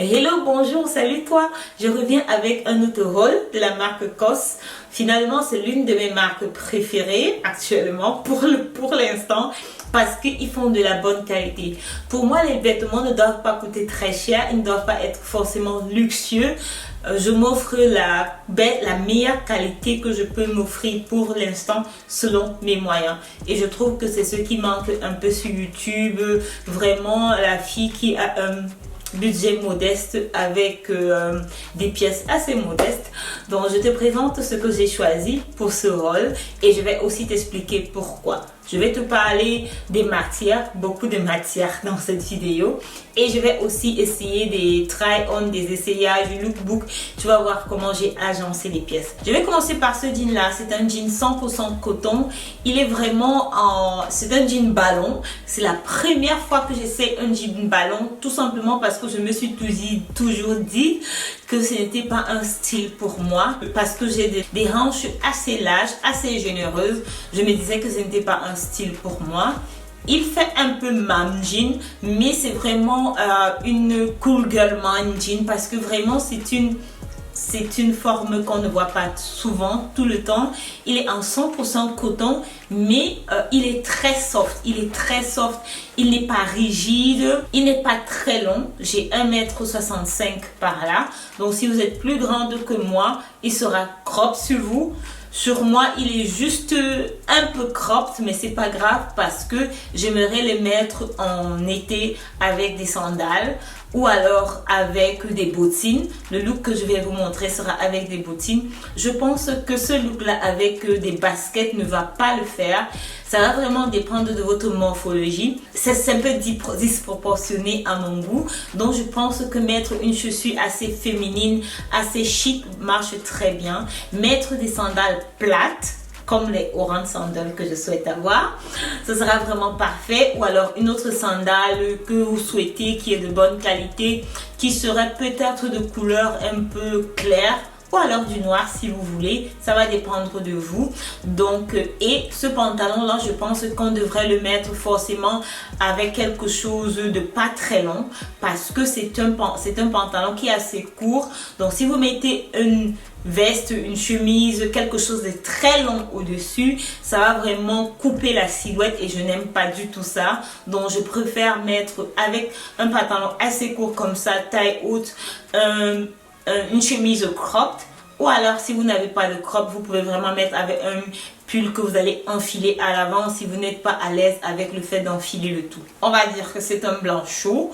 Hello, bonjour, salut toi. Je reviens avec un autre haul de la marque COS. Finalement, c'est l'une de mes marques préférées actuellement pour l'instant parce qu'ils font de la bonne qualité. Pour moi, les vêtements ne doivent pas coûter très cher, ils ne doivent pas être forcément luxueux. Je m'offre la meilleure qualité que je peux m'offrir pour l'instant selon mes moyens. Et je trouve que c'est ce qui manque un peu sur YouTube. Vraiment, la fille qui a un budget modeste avec des pièces assez modestes. Donc je te présente ce que j'ai choisi pour ce haul et je vais aussi t'expliquer pourquoi. Je vais te parler des matières, beaucoup de matières dans cette vidéo, et je vais aussi essayer des try-on, des essayages, du lookbook. Tu vas voir comment j'ai agencé les pièces. Je vais commencer par ce jean là. C'est un jean 100% coton. Il est vraiment c'est un jean ballon. C'est la première fois que j'essaie un jean ballon, tout simplement parce que je me suis toujours dit que ce n'était pas un style pour moi, parce que j'ai des hanches assez larges, assez généreuses. Je me disais que ce n'était pas un style pour moi. Il fait un peu mom jean, mais c'est vraiment une cool girl mom jean, parce que vraiment c'est une forme qu'on ne voit pas souvent, tout le temps. Il est en 100% coton, mais il est très soft. Il n'est pas rigide. Il n'est pas très long. J'ai 1,65 m par là. Donc si vous êtes plus grande que moi, il sera crop sur vous. Sur moi, il est juste un peu cropped, mais c'est pas grave parce que j'aimerais le mettre en été avec des sandales ou alors avec des bottines. Le look que je vais vous montrer sera avec des bottines. Je pense que ce look-là avec des baskets ne va pas le faire. Ça va vraiment dépendre de votre morphologie. C'est un peu disproportionné à mon goût. Donc je pense que mettre une chaussure assez féminine, assez chic marche très bien. Mettre des sandales plates, comme les orange sandales que je souhaite avoir, ce sera vraiment parfait. Ou alors une autre sandale que vous souhaitez qui est de bonne qualité, qui serait peut-être de couleur un peu claire, ou alors du noir si vous voulez, ça va dépendre de vous. Donc, et ce pantalon là, je pense qu'on devrait le mettre forcément avec quelque chose de pas très long, parce que c'est un pantalon qui est assez court. Donc si vous mettez une veste, une chemise, quelque chose de très long au-dessus, ça va vraiment couper la silhouette et je n'aime pas du tout ça. Donc je préfère mettre avec un pantalon assez court comme ça, taille haute, une chemise cropped, ou alors si vous n'avez pas de crop, vous pouvez vraiment mettre avec un pull que vous allez enfiler à l'avant si vous n'êtes pas à l'aise avec le fait d'enfiler le tout. On va dire que c'est un blanc chaud.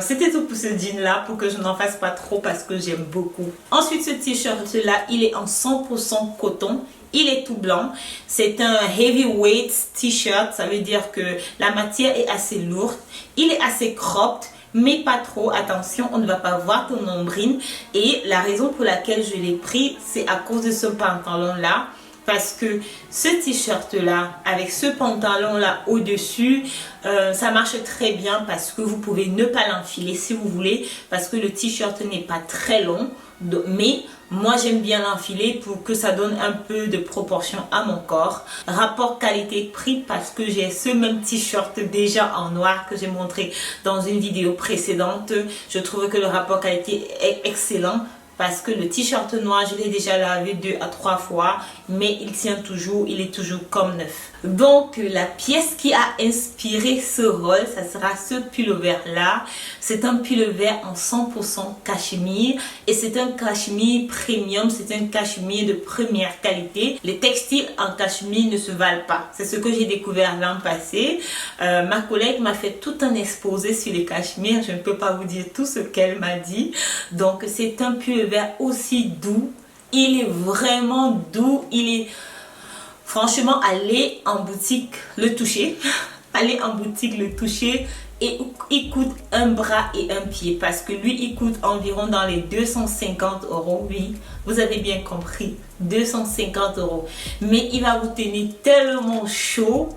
C'était tout pour ce jean là, pour que je n'en fasse pas trop parce que j'aime beaucoup. Ensuite, ce t-shirt là, il est en 100% coton. Il est tout blanc. C'est un heavyweight t-shirt. Ça veut dire que la matière est assez lourde. Il est assez cropped, mais pas trop. Attention, on ne va pas voir ton nombril. Et la raison pour laquelle je l'ai pris, c'est à cause de ce pantalon là. Parce que ce t-shirt là, avec ce pantalon là au-dessus, ça marche très bien parce que vous pouvez ne pas l'enfiler si vous voulez. Parce que le t-shirt n'est pas très long. Mais moi j'aime bien l'enfiler pour que ça donne un peu de proportion à mon corps. Rapport qualité-prix, parce que j'ai ce même t-shirt déjà en noir que j'ai montré dans une vidéo précédente. Je trouve que le rapport qualité est excellent. Parce que le t-shirt noir, je l'ai déjà lavé 2 à 3 fois, mais il tient toujours, il est toujours comme neuf. Donc la pièce qui a inspiré ce haul, ça sera ce pullover là. C'est un pullover en 100% cachemire et c'est un cachemire premium, c'est un cachemire de première qualité. Les textiles en cachemire ne se valent pas. C'est ce que j'ai découvert l'an passé. Ma collègue m'a fait tout un exposé sur les cachemires. Je ne peux pas vous dire tout ce qu'elle m'a dit. Donc c'est un pullover aussi doux. Il est vraiment doux. Il est franchement, allez en boutique le toucher. Allez en boutique le toucher. Et il coûte un bras et un pied, parce que lui il coûte environ dans les 250 €. Oui, vous avez bien compris, 250 €. Mais il va vous tenir tellement chaud.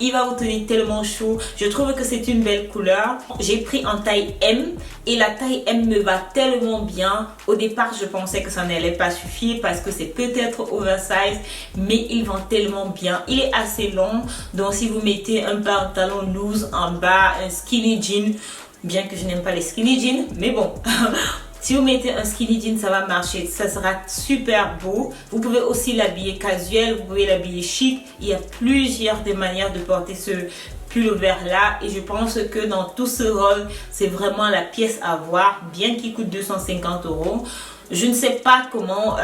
Il va vous tenir tellement chaud. Je trouve que c'est une belle couleur. J'ai pris en taille M et la taille M me va tellement bien. Au départ, je pensais que ça n'allait pas suffire parce que c'est peut-être oversize, mais il vend tellement bien. Il est assez long, donc si vous mettez un pantalon loose en bas, un skinny jean, bien que je n'aime pas les skinny jeans, mais bon. Si vous mettez un skinny jean, ça va marcher, ça sera super beau. Vous pouvez aussi l'habiller casuel, vous pouvez l'habiller chic. Il y a plusieurs des manières de porter ce pullover là, et je pense que dans tout ce rôle, c'est vraiment la pièce à voir, bien qu'il coûte 250 €. Je ne sais pas comment,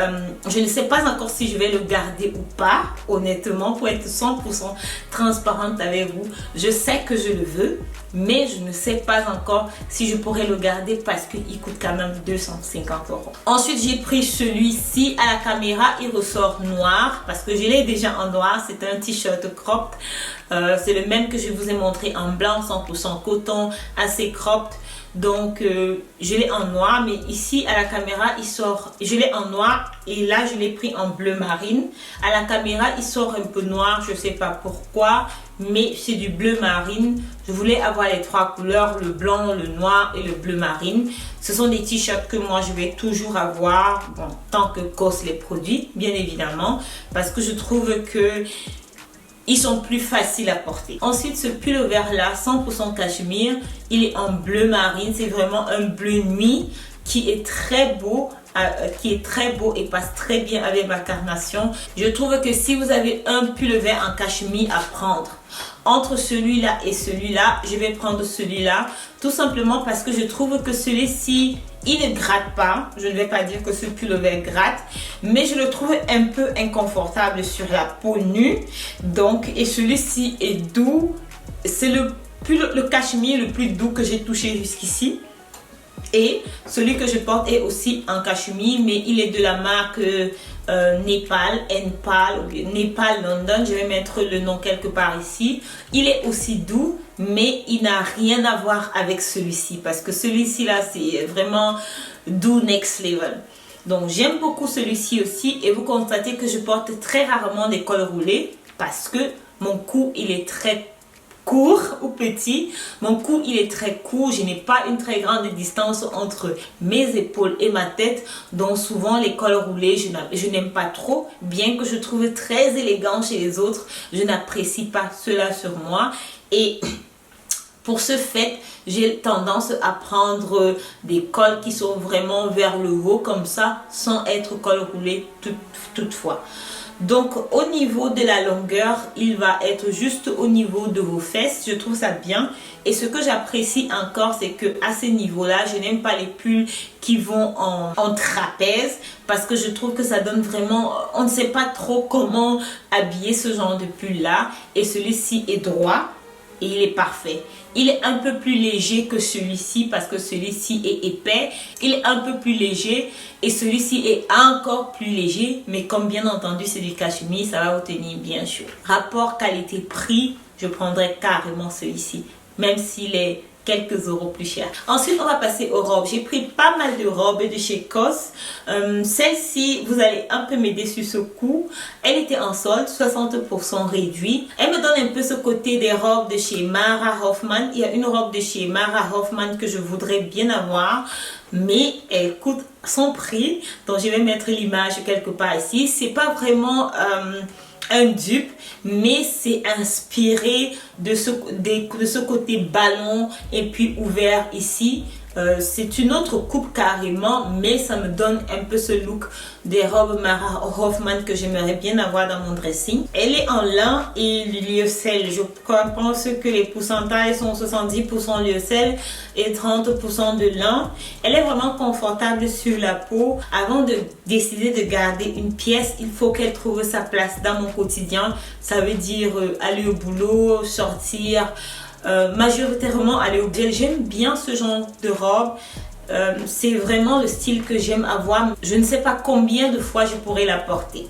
je ne sais pas encore si je vais le garder ou pas, honnêtement, pour être 100% transparente avec vous. Je sais que je le veux, mais je ne sais pas encore si je pourrais le garder parce qu'il coûte quand même 250 €. Ensuite, j'ai pris celui-ci. À la caméra, il ressort noir parce que je l'ai déjà en noir. C'est un t-shirt crop. C'est le même que je vous ai montré en blanc, 100% coton, assez cropped. Donc je l'ai en noir, mais ici à la caméra il sort, je l'ai en noir et là je l'ai pris en bleu marine. À la caméra il sort un peu noir, je sais pas pourquoi, mais c'est du bleu marine. Je voulais avoir les trois couleurs, le blanc, le noir et le bleu marine. Ce sont des t-shirts que moi je vais toujours avoir, bon, tant que COS les produit, bien évidemment, parce que je trouve que ils sont plus faciles à porter. Ensuite, ce pullover là, 100% cachemire, il est en bleu marine. C'est vraiment un bleu nuit qui est très beau. Et passe très bien avec ma carnation. Je trouve que si vous avez un pullover en cachemire à prendre entre celui-là et celui-là, je vais prendre celui-là, tout simplement parce que je trouve que celui-ci, il ne gratte pas. Je ne vais pas dire que ce pullover gratte, mais je le trouve un peu inconfortable sur la peau nue. Donc, et celui-ci est doux. C'est le cachemire le plus doux que j'ai touché jusqu'ici. Et celui que je porte est aussi en cachemire, mais il est de la marque Nepal London. Je vais mettre le nom quelque part ici. Il est aussi doux, mais il n'a rien à voir avec celui-ci, parce que celui-ci là, c'est vraiment doux next level. Donc j'aime beaucoup celui-ci aussi, et vous constatez que je porte très rarement des cols roulés parce que mon cou il est très court ou petit. Mon cou il est très court, je n'ai pas une très grande distance entre mes épaules et ma tête, donc souvent les cols roulés je n'aime pas trop, bien que je trouve très élégant chez les autres, je n'apprécie pas cela sur moi. Et pour ce fait, j'ai tendance à prendre des cols qui sont vraiment vers le haut comme ça, sans être col roulé toutefois. Donc au niveau de la longueur, il va être juste au niveau de vos fesses. Je trouve ça bien. Et ce que j'apprécie encore, c'est que à ce niveau-là, je n'aime pas les pulls qui vont en trapèze, parce que je trouve que ça donne vraiment, on ne sait pas trop comment habiller ce genre de pull-là. Et celui-ci est droit. Et il est parfait. Il est un peu plus léger que celui-ci parce que celui-ci est épais. Il est un peu plus léger et celui-ci est encore plus léger. Mais comme bien entendu c'est du cachemire, ça va vous tenir bien chaud. Rapport qualité-prix, je prendrais carrément celui-ci, même s'il est quelques euros plus cher. Ensuite, on va passer aux robes. J'ai pris pas mal de robes de chez COS. Celle-ci, vous allez un peu m'aider sur ce coup. Elle était en solde, 60% réduit. Elle me donne un peu ce côté des robes de chez Mara Hoffman. Il y a une robe de chez Mara Hoffman que je voudrais bien avoir, mais elle coûte son prix. Donc, je vais mettre l'image quelque part ici. C'est pas vraiment un dupe, mais c'est inspiré de ce côté ballon et puis ouvert ici. C'est une autre coupe carrément, mais ça me donne un peu ce look des robes Mara Hoffman que j'aimerais bien avoir dans mon dressing. Elle est en lin et lyocell. Je pense que les pourcentages sont 70% lyocell et 30% de lin. Elle est vraiment confortable sur la peau. Avant de décider de garder une pièce, il faut qu'elle trouve sa place dans mon quotidien. Ça veut dire aller au boulot, sortir, majoritairement aller au boulot. J'aime bien ce genre de robe. C'est vraiment le style que j'aime avoir. Je ne sais pas combien de fois je pourrais la porter.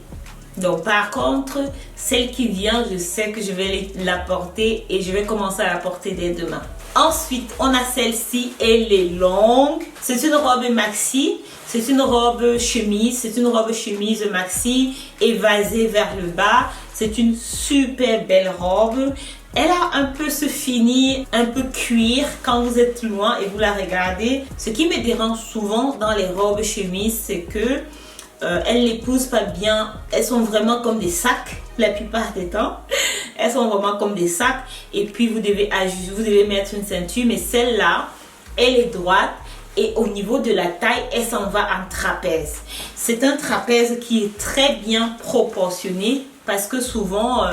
Donc par contre, celle qui vient, je sais que je vais la porter et je vais commencer à la porter dès demain. Ensuite, on a celle-ci, elle est longue. C'est une robe maxi. C'est une robe chemise. C'est une robe chemise maxi évasée vers le bas. C'est une super belle robe. Elle a un peu ce fini, un peu cuir quand vous êtes loin et vous la regardez. Ce qui me dérange souvent dans les robes chemises, c'est que elles ne les posent pas bien. Elles sont vraiment comme des sacs la plupart des temps. Elles sont vraiment comme des sacs. Et puis vous devez mettre une ceinture. Mais celle-là, elle est droite et au niveau de la taille, elle s'en va en trapèze. C'est un trapèze qui est très bien proportionné parce que souvent,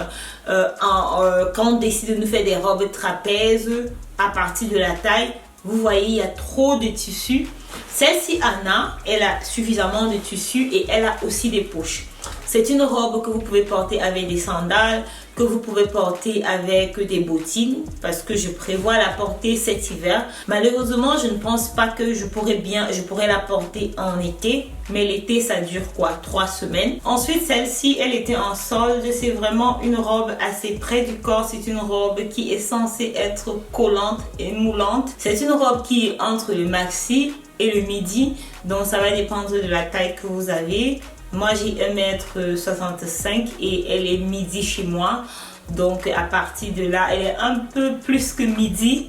quand on décide de nous faire des robes trapèzes à partir de la taille, vous voyez, il y a trop de tissu. Celle-ci, Anna, elle a suffisamment de tissu et elle a aussi des poches. C'est une robe que vous pouvez porter avec des sandales, que vous pouvez porter avec des bottines, parce que je prévois la porter cet hiver. Malheureusement, je ne pense pas que je pourrais la porter en été, mais l'été, ça dure quoi? 3 semaines. Ensuite, celle-ci, elle était en solde. C'est vraiment une robe assez près du corps. C'est une robe qui est censée être collante et moulante. C'est une robe qui est entre le maxi et le midi, donc ça va dépendre de la taille que vous avez. Moi, j'ai 1m65 et elle est midi chez moi. Donc, à partir de là, elle est un peu plus que midi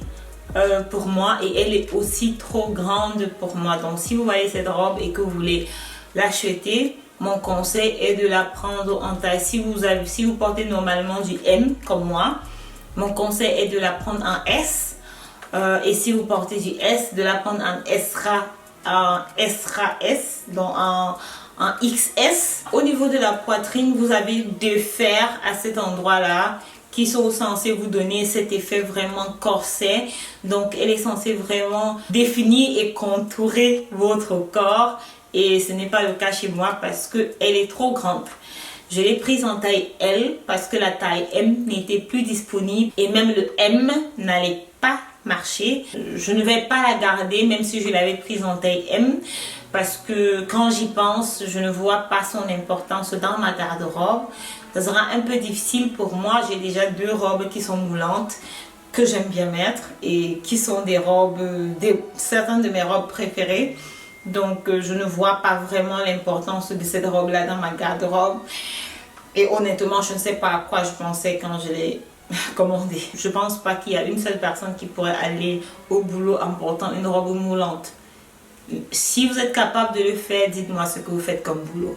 pour moi. Et elle est aussi trop grande pour moi. Donc, si vous voyez cette robe et que vous voulez l'acheter, mon conseil est de la prendre en taille. Si vous portez normalement du M comme moi, mon conseil est de la prendre en S. Et si vous portez du S, de la prendre en S, donc en XS. Au niveau de la poitrine, vous avez deux fers à cet endroit-là qui sont censés vous donner cet effet vraiment corset. Donc, elle est censée vraiment définir et contourer votre corps. Et ce n'est pas le cas chez moi parce qu'elle est trop grande. Je l'ai prise en taille L parce que la taille M n'était plus disponible et même le M n'allait pas marcher. Je ne vais pas la garder même si je l'avais prise en taille M parce que quand j'y pense, je ne vois pas son importance dans ma garde-robe. Ça sera un peu difficile pour moi. J'ai déjà 2 robes qui sont moulantes que j'aime bien mettre et qui sont des robes, certaines de mes robes préférées. Donc, je ne vois pas vraiment l'importance de cette robe-là dans ma garde-robe. Et honnêtement, je ne sais pas à quoi je pensais quand je l'ai commandée. Je ne pense pas qu'il y a une seule personne qui pourrait aller au boulot en portant une robe moulante. Si vous êtes capable de le faire, dites-moi ce que vous faites comme boulot.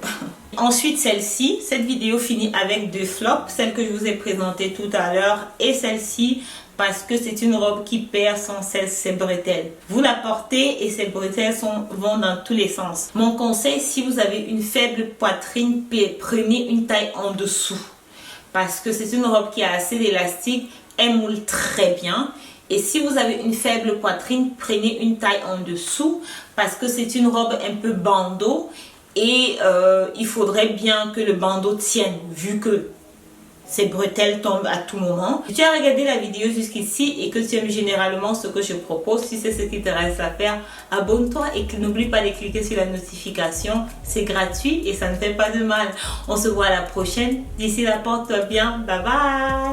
Ensuite, celle-ci, cette vidéo finit avec 2 flops. Celle que je vous ai présentée tout à l'heure et celle-ci parce que c'est une robe qui perd sans cesse ses bretelles. Vous la portez et ses bretelles vont dans tous les sens. Mon conseil, si vous avez une faible poitrine, prenez une taille en dessous. Parce que c'est une robe qui a assez d'élastique, elle moule très bien. Et si vous avez une faible poitrine, prenez une taille en dessous parce que c'est une robe un peu bandeau et il faudrait bien que le bandeau tienne vu que ces bretelles tombent à tout moment. Si tu as regardé la vidéo jusqu'ici et que tu aimes généralement ce que je propose, si c'est ce qui te reste à faire, abonne-toi et n'oublie pas de cliquer sur la notification. C'est gratuit et ça ne fait pas de mal. On se voit à la prochaine. D'ici là, porte-toi bien. Bye bye.